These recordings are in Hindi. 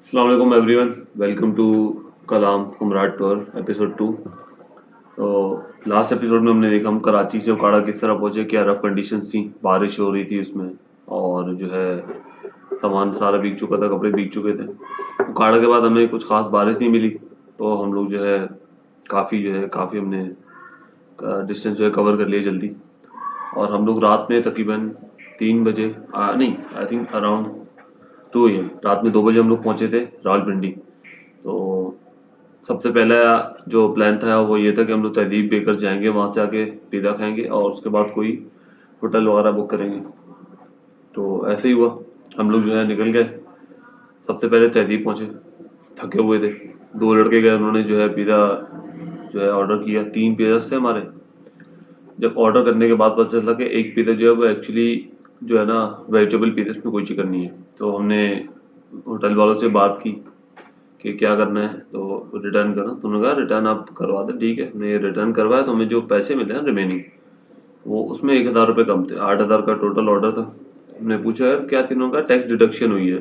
अस्सलाम वालेकुम everyone, welcome to Kalam Kumrat tour episode 2। तो लास्ट एपिसोड में हमने देखा हम कराची से उकाड़ा किस तरह पहुंचे, क्या रफ कंडीशंस थी, बारिश हो रही थी उसमें, और जो है सामान सारा भीग चुका था, कपड़े भीग चुके थे। उकाड़ा के बाद हमें कुछ खास बारिश नहीं मिली, तो हम लोग जो है काफ़ी हमने डिस्टेंस जो है कवर कर लिया जल्दी। और हम लोग रात में तकरीबन 3 बजे नहीं, आई थिंक अराउंड 2 AM, रात में 2 बजे हम लोग पहुंचे थे रावलपिंडी। तो सबसे पहला जो प्लान था वो ये था कि हम लोग तहजीब बेकर्स जाएंगे, वहाँ से आके पिज़्ज़ा खाएंगे और उसके बाद कोई होटल वगैरह बुक करेंगे। तो ऐसे ही हुआ, हम लोग जो है निकल गए। सबसे पहले तहजीब पहुँचे, थके हुए थे। 2 लड़के गए, उन्होंने जो है पिज़्ज़ा जो है ऑर्डर किया। 3 पिज़्ज़ा थे हमारे। जब ऑर्डर करने के बाद पता चला कि एक पिज़्ज़ा जो है वो एक्चुअली जो है ना वेजिटेबल पिज़्ज़ा, इसमें कोई चिकन नहीं है। तो हमने होटल वालों से बात की कि क्या करना है, तो रिटर्न करना। तो उन्होंने कहा रिटर्न आप करवा दें, ठीक है। हमने रिटर्न करवाया तो हमें जो पैसे मिले हैं रिमेनिंग, वो उसमें 1,000 रुपये कम थे। 8,000 का टोटल ऑर्डर था। हमने पूछा यार क्या तीनों का टैक्स डिडक्शन हुई है।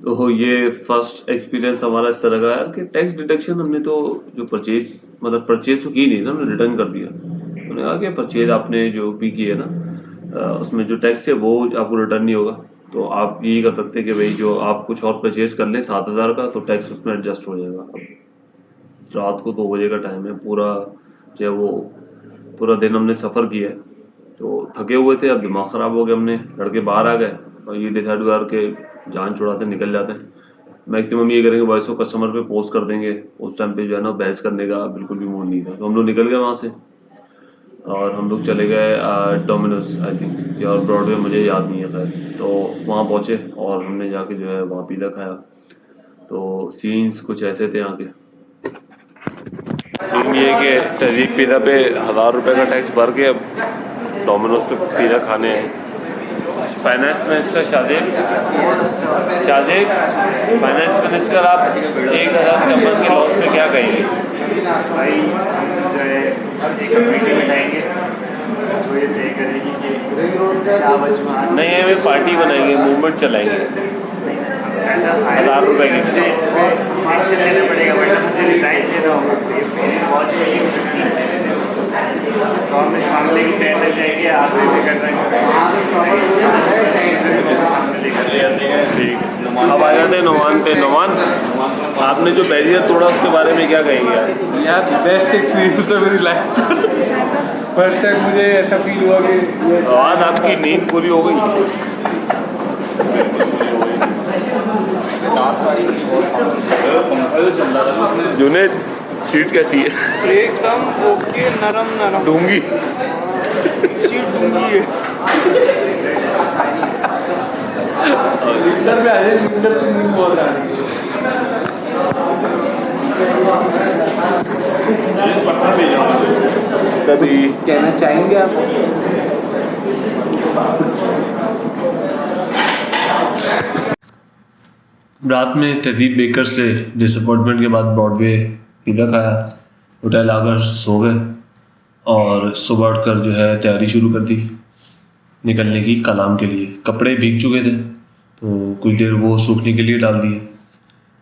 तो ये फर्स्ट एक्सपीरियंस हमारा इस तरह का है कि टैक्स डिडक्शन हमने तो जो परचेज तो की नहीं ना, हमने रिटर्न कर दिया। उन्होंने कहा कि परचेज आपने जो भी की है ना, उसमें जो टैक्स है वो आपको रिटर्न नहीं होगा। तो आप यही कर सकते हैं कि भाई जो आप कुछ और परचेज कर लें 7,000 का, तो टैक्स उसमें एडजस्ट हो जाएगा। अब रात को 2 बजे का टाइम है, पूरा जो है वो पूरा दिन हमने सफ़र किया है, तो थके हुए थे। अब दिमाग ख़राब हो गया, हमने लड़के बाहर आ गए और ये डिसाइड हुआ कि जान छुड़ाते निकल जाते हैं। मैक्सिमम ये करेंगे वॉइस ऑफ कस्टमर पे पोस्ट कर देंगे। उस टाइम पे जो है ना बहस करने का बिल्कुल भी मूड नहीं था। तो हम लोग निकल गए वहाँ से और हम लोग चले गए डोमिनोज, आई थिंक, या ब्रॉडवे, मुझे याद नहीं है खैर। तो वहाँ पहुँचे और हमने जाके जो है वहाँ पिज़्ज़ा खाया। तो सीन्स कुछ ऐसे थे यहाँ के। सीन ये कि तहरीक पिज़्ज़ा पे 1,000 रुपये का टैक्स भर के अब डोमिनोज पे पिज़्ज़ा खाने हैं। Finance minister Shajib, finance minister, आप 1,000 के लॉस में क्या कहेंगे? भाई जो है एक कमेटी बनाएंगे जो ये तय करेगी कि क्या बचवा नहीं, हमें पार्टी बनाएंगे, मूवमेंट चलाएंगे। ऐसा 1,000 रुपये की मुझे इस पर एक्शन लेना पड़ेगा, वरना मुझे रिजाइन देना होगा। मेरी बहुत चाहिए हो सकती है, गवर्नमेंट मामले की तय लग जाएगी। आप भी कर रहे ठीक। अब आ जाते हैं नुमान पे। नुमान, आपने जो बैरियर तोड़ा उसके बारे में क्या कहेंगे यार? यार बेस्ट एक्सपीरियंस तो मेरी लाइफ का। फर्स्ट टाइम मुझे ऐसा फील हुआ कि आज आपकी नींद पूरी हो गई। जुनेद, सीट कैसी है? एकदम ओके, नरम नरम डूंगी। सीट डूंगी है। विंटर में आ जाए, विंटर की नींद बहुत आ रही है। कभी कहना चाहेंगे आप? रात में तहजीब बेकर से डिसअपॉइंटमेंट के बाद ब्रॉडवे पिज़्ज़ा खाया, होटल आकर सो गए और सुबह उठकर जो है तैयारी शुरू कर दी निकलने की कलाम के लिए। कपड़े भीग चुके थे तो कुछ देर वो सूखने के लिए डाल दिए।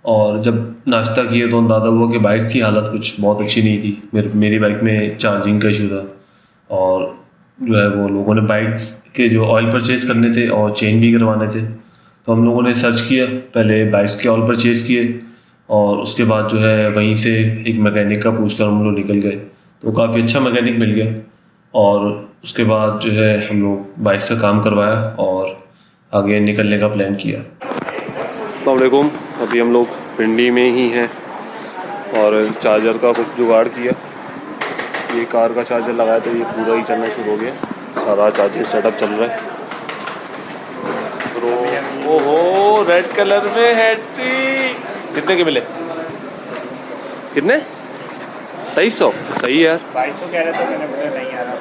और जब नाश्ता किए तो अंदाज़ा हुआ कि बाइक की हालत कुछ बहुत अच्छी नहीं थी। मेरी बाइक में चार्जिंग का इशू था और जो है वो लोगों ने बाइक्स के जो ऑयल परचेज़ करने थे और चेंज भी करवाने थे। तो हम लोगों ने सर्च किया, पहले बाइक्स के ऑयल परचेज़ किए और उसके बाद जो है वहीं से एक मैकेनिक का पूछ कर हम लोग निकल गए। तो काफ़ी अच्छा मैकेनिक मिल गया और उसके बाद जो है हम लोग बाइक का काम करवाया और आगे निकलने का प्लान किया। अस्सलाम वालेकुम, अभी हम लोग पिंडी में ही हैं और चार्जर का कुछ जुगाड़ किया। ये कार का चार्जर लगाया तो ये पूरा ही चलना शुरू हो गया, सारा चार्जिंग सेटअप चल रहा है। ओहो, रेड कलर में हैट्री। कितने के मिले? कितने? 2300। सही है यार। 2200 कह रहे थे, मैंने बोला नहीं आ रहा।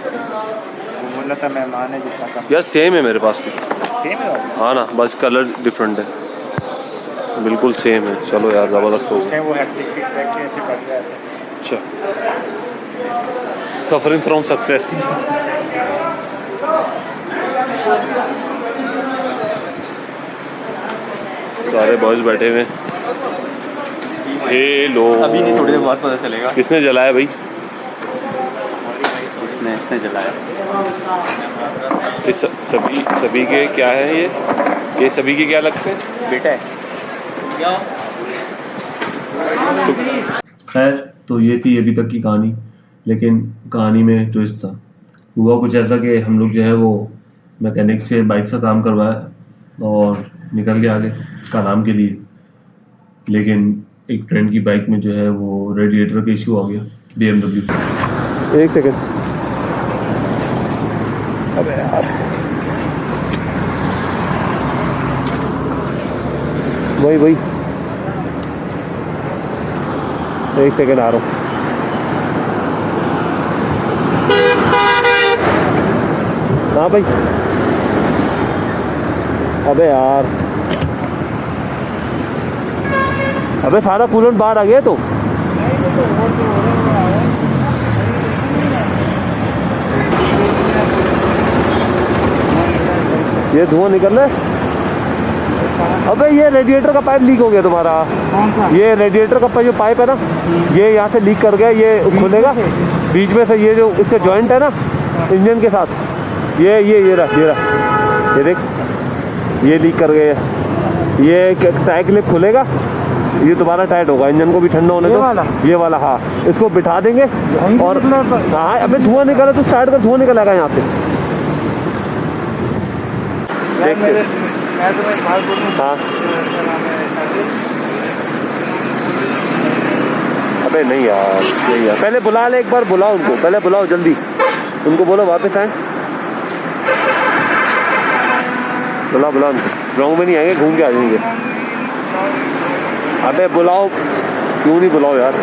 वो बोला था मेहमान है जितना का। यार सेम है मेरे पास भी। सेम है हाँ ना, बस कलर डिफरेंट है, बिल्कुल सेम है। चलो यार, ज़बरदस्त हो गया। वो हैप्टिक फीडबैक ऐसे पड़ रहा है। अच्छा, सफरिंग फ्रॉम सक्सेस। सारे बॉयज बैठे हुए हैं। हेलो, अभी नहीं, थोड़ी देर बाद पता चलेगा। किसने जलाया भाई? इसने जलाया। इस सभी के क्या है ये सभी के क्या लगते हैं? बेटा है क्या? खैर, तो ये थी अभी तक की कहानी, लेकिन कहानी में ट्विस्ट था। हुआ कुछ ऐसा कि हम लोग जो है वो मैकेनिक से बाइक का काम करवाया और निकल के आगे कलाम के लिए, लेकिन एक फ्रेंड की बाइक में जो है वो रेडिएटर का इशू आ गया। BMW। एक सेकंड, अबे यार, वही एक सेकंड आ रहा हूँ। हाँ भाई, अबे यार, अबे सारा कूलेंट बाहर आ गया तो ये धुआं निकल रहा है। अबे ये रेडिएटर का पाइप लीक हो गया तुम्हारा। ये रेडिएटर का जो पाइप है ना, ये यहाँ से लीक कर गया। ये खुलेगा बीच में से, ये जो इसका जॉइंट है ना इंजन के साथ, ये रहा, ये देख, ये लीक कर गया। ये टायर क्लिप खुलेगा, ये दोबारा टाइट होगा। इंजन को भी ठंडा होने दो। ये वाला हाँ, इसको बिठा देंगे और हाँ, अबे धुआं निकला तो साइड का धुआं निकलेगा यहाँ से। देखते हाँ, अबे नहीं यार, यही यार, पहले बुला ले, एक बार बुलाओ उनको, पहले बुलाओ जल्दी, उनको बोलो वापस आए। बुलाओ उनको, रॉन्ग में नहीं आएंगे, घूम के आ जाएंगे। अबे बुलाओ, क्यों नहीं बुलाओ यार?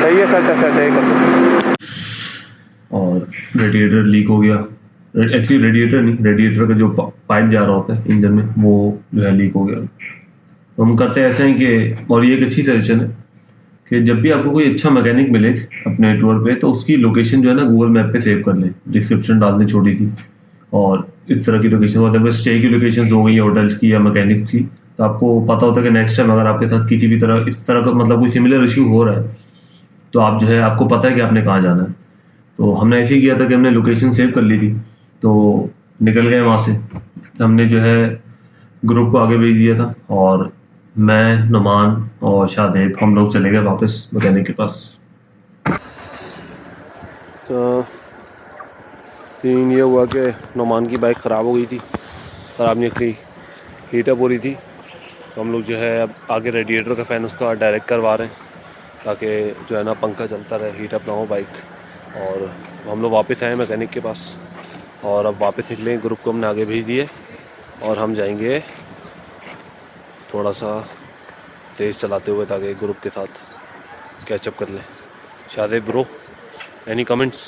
सही है, सच है। और रेडिएटर लीक हो गया। एक्चुअली रेडिएटर नहीं, रेडिएटर का जो पाइप जा रहा होता है इंजन में, वो जो है लीक हो गया। हम करते हैं ऐसे हैं कि, और ये एक अच्छी सजेशन है कि जब भी आपको कोई अच्छा मैकेनिक मिले अपने टूर पे, तो उसकी लोकेशन जो है ना गूगल मैप पे सेव कर लें, डिस्क्रिप्शन डाल दें छोटी सी। और इस तरह की लोकेशन होता है, स्टे की लोकेशन हो गई होटल्स की या मैकेनिक की, तो आपको पता होता है कि नेक्स्ट टाइम अगर आपके साथ किसी भी तरह इस तरह का मतलब कोई सिमिलर इशू हो रहा है, तो आप जो है, आपको पता है कि आपने कहाँ जाना है। तो हमने ऐसे ही किया था कि हमने लोकेशन सेव कर ली थी, तो निकल गए वहाँ से। हमने जो है ग्रुप को आगे भेज दिया था, और मैं, नुमान और शादेब, हम लोग चले गए वापस मैकेनिक के पास। तो सीन ये हुआ कि नुमान की बाइक ख़राब हो गई थी, ख़राब नहीं थी, हीटअप हो रही थी। तो हम लोग जो है अब आगे रेडिएटर का फ़ैन उसका डायरेक्ट करवा रहे हैं, ताकि जो है ना पंखा चलता रहे, हीटअप ना हो बाइक। और हम लोग वापस आए मैकेनिक के पास, और अब वापस निकले। ग्रुप को हमने आगे भेज दिए, और हम जाएंगे थोड़ा सा तेज़ चलाते हुए, ताकि ग्रुप के साथ कैचअप कर लें। Shadab bro, any comments?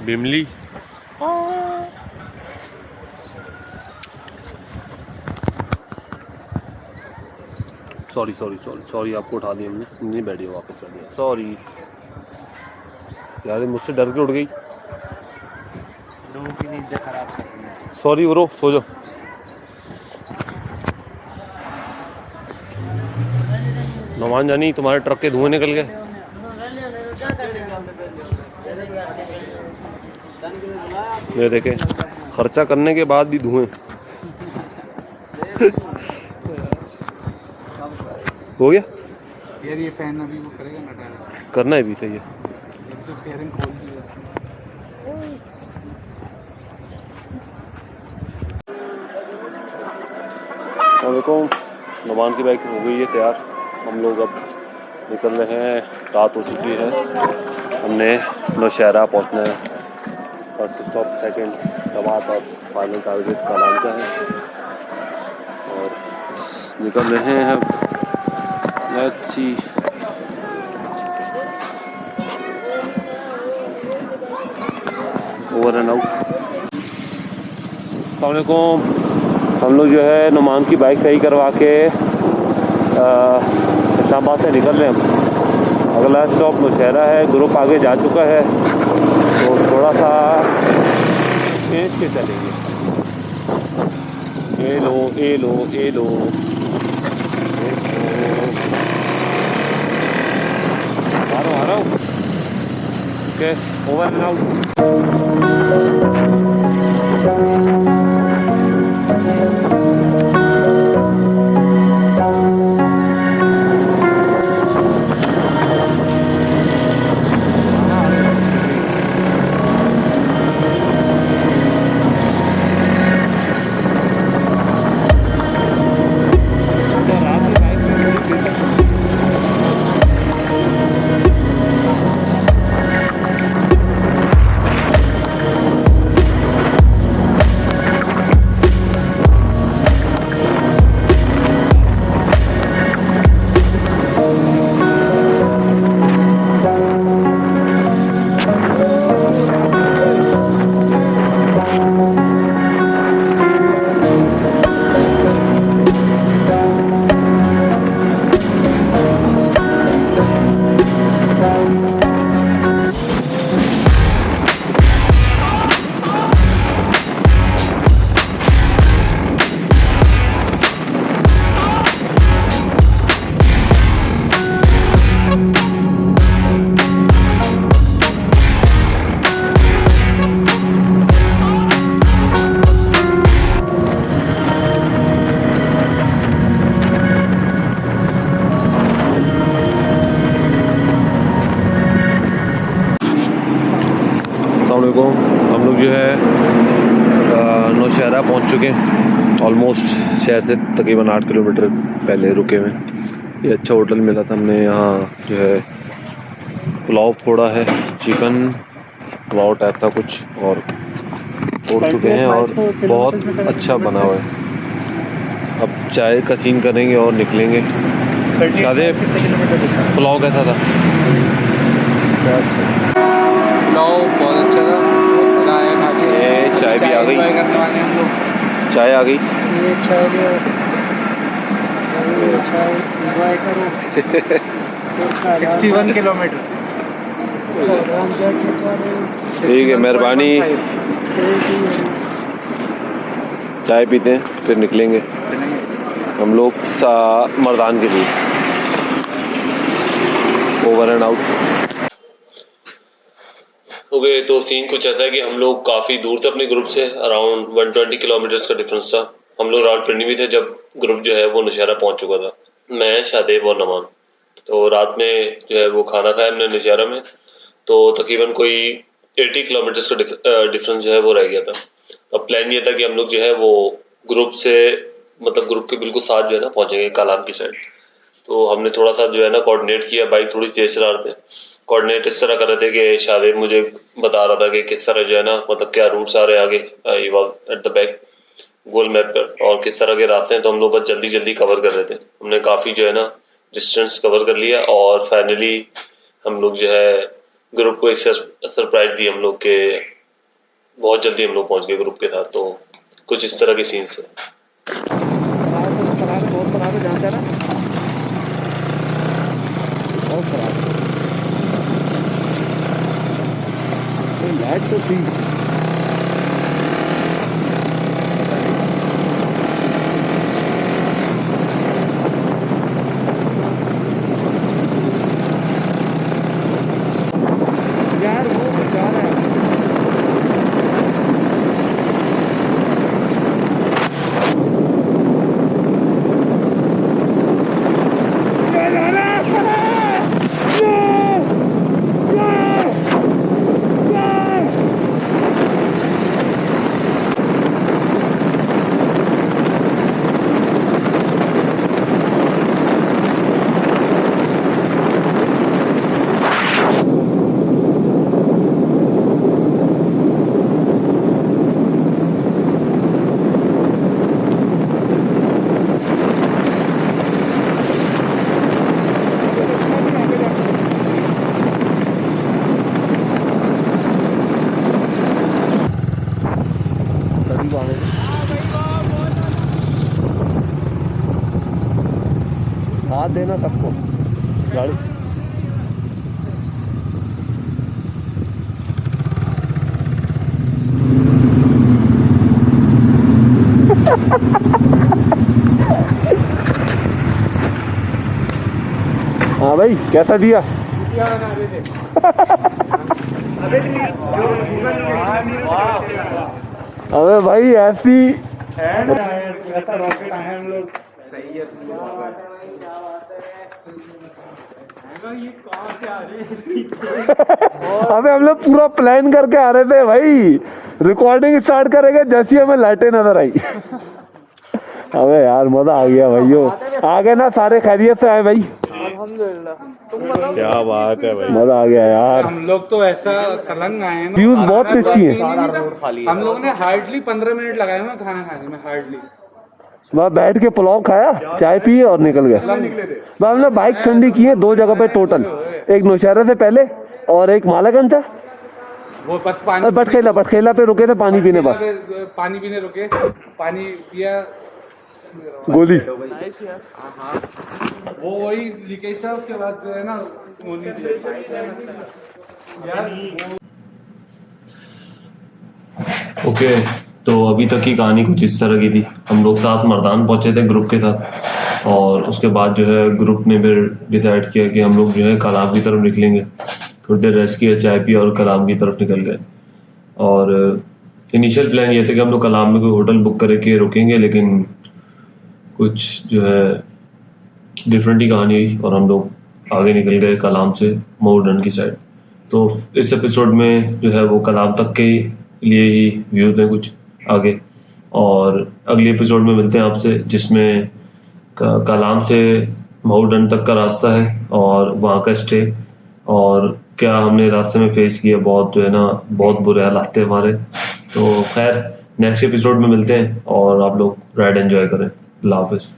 Bimli sorry आपको उठा दिया हमने, नहीं बैठी, वापस कर दिया, सॉरी यार, मुझसे डर के उड़ गई। लोगों की नींद खराब कर रही है। सॉरी ब्रो, सो जाओ। नुमान जानी, तुम्हारे ट्रक के धुएं निकल गए। ये देखे, खर्चा करने के बाद भी धुएं। हो गया यार, ये फैन अभी वो करेगा ना डायरेक्ट, करना है भी, सही है। तो फेयरिंग खोल दी है। देखो, नुमान की बाइक हो गई है तैयार। हम लोग अब निकल रहे हैं, रात हो चुकी है। हमने नौशहरा पहुंचना है, फर्स्ट स्टॉप सेकंड दवात और फाइनल टारगेट कलाम का है, और निकल रहे हैं। Let's see. Over and out. अस्सलाम वालेकुम। हम लोग जो है नुमान की बाइक सही करवा के इस्लामाबाद से निकल रहे हैं हम। अगला स्टॉप नौशहरा है। ग्रुप आगे जा चुका है, तो थोड़ा सा खींच के चलेंगे। ए लो ए लो ए लो, मारो ओके, ओवर एंड आउट। हम लोग जो है नौशहरा पहुंच चुके हैं। ऑलमोस्ट शहर से तकरीबन 8 किलोमीटर पहले रुके हुए। ये अच्छा होटल मिला था, हमने यहाँ जो है पुलाव फोड़ा है, चिकन पुलाव टाइप था कुछ, और फोड़ चुके हैं और बहुत अच्छा बना हुआ है। अब चाय का सीन करेंगे और निकलेंगे। शादी पुलाव कैसा था? पुलाव बहुत अच्छा था, बहुत मज़ा आया खा के। ये चाय भी आ गई, करने वाले हम लोग। चाय आ गई। ये चाय एंजॉय करो। 61 किलोमीटर। ठीक है, मेहरबानी। चाय पीते हैं फिर निकलेंगे हम लोग मर्दान के लिए। Over and out. ओके, तो सीन कुछ ऐसा है कि हम लोग काफ़ी दूर थे अपने ग्रुप से, अराउंड 120 किलोमीटर्स का डिफरेंस था। हम लोग रावलपिंडी में थे जब ग्रुप जो है वो नौशहरा पहुंच चुका था। मैं, शादेब और नमान। तो रात में जो है वो खाना खाया हमने नौशहरा में। तो तकरीबन कोई 80 किलोमीटर्स का डिफरेंस जो है वो रह गया था। अब प्लान ये था कि हम लोग जो है वो ग्रुप से, मतलब ग्रुप के बिल्कुल साथ जो है ना पहुंचेंगे कालाम की साइड। तो हमने थोड़ा सा जो है ना कोऑर्डिनेट किया, बाइक थोड़ी तेज चला रहे थे। कोऑर्डिनेट इस तरह कर रहे थे कि शादेब मुझे बता रहा था कि किस तरह जो है ना, मतलब क्या रूट्स आ रहे हैं आगे, ये was at the back Google map पर, और किस तरह के रास्ते हैं। तो हम लोग बस जल्दी जल्दी कवर कर रहे थे। हमने काफ़ी जो है ना डिस्टेंस कवर कर लिया और फाइनली हम लोग जो है ग्रुप को एक सरप्राइज दी हम लोग के, बहुत जल्दी हम लोग पहुंच गए ग्रुप के साथ। तो कुछ इस तरह के सीन्स है। लाइट तो थी। यार वो बचा रहा है। हाथ देना सबको गाड़ी। हाँ भाई कैसा दिया? अबे भाई ऐसी ऐसा रॉकेट आए हम लोग। सही है ये कहाँ से आ रहे हैं? अबे हम लोग पूरा प्लान करके आ रहे थे भाई, रिकॉर्डिंग स्टार्ट करेंगे जैसी हमें लाइटें नजर आई। अबे यार मजा आ गया भाइयों, आ गए ना सारे खैरियत से आए भाई? क्या बात है भाई, मजा आ गया यार। हम लोग तो ऐसा सलंग आए हैं ना, व्यूज बहुत टेस्टी है। हम लोगों ने हार्डली 15 मिनट लगाए हैं खाना खाने में, हार्डली। वहाँ बैठ के पुलाव खाया, चाय पी और निकल गए। वहाँ हमने बाइक संडी की है 2 जगह पे टोटल, एक नौशहरा से पहले और एक मालागंज था, वो बस पानी, बटखेला पे रुके थे पानी पीने, बस पानी पीने रुके, पानी पिया, गोली। हाँ वो वही लीकेज था, उसके बाद जो है ना वो नहीं यार। ओके, तो अभी तक की कहानी कुछ इस तरह की थी। हम लोग साथ मर्दान पहुंचे थे ग्रुप के साथ, और उसके बाद जो है ग्रुप ने फिर डिसाइड किया कि हम लोग जो है कलाम की तरफ निकलेंगे। थोड़ी देर रेस्ट किया, चाय पी और कलाम की तरफ निकल गए। और इनिशियल प्लान ये था कि हम लोग कलाम में कोई होटल बुक करके रुकेंगे, लेकिन कुछ जो है डिफरेंट ही कहानी हुई और हम लोग आगे निकल गए कलाम से मोरडन की साइड। तो इस एपिसोड में जो है वो कलाम तक के लिए ही व्यूज़ हैं कुछ आगे, और अगले एपिसोड में मिलते हैं आपसे, जिसमें कलाम से मोरडन तक का रास्ता है और वहाँ का स्टे, और क्या हमने रास्ते में फेस किया। बहुत जो है ना बहुत बुरे हालात थे हमारे। तो खैर नेक्स्ट एपिसोड में मिलते हैं और आप लोग राइड एंजॉय करें। अल्लाह हाफिज़।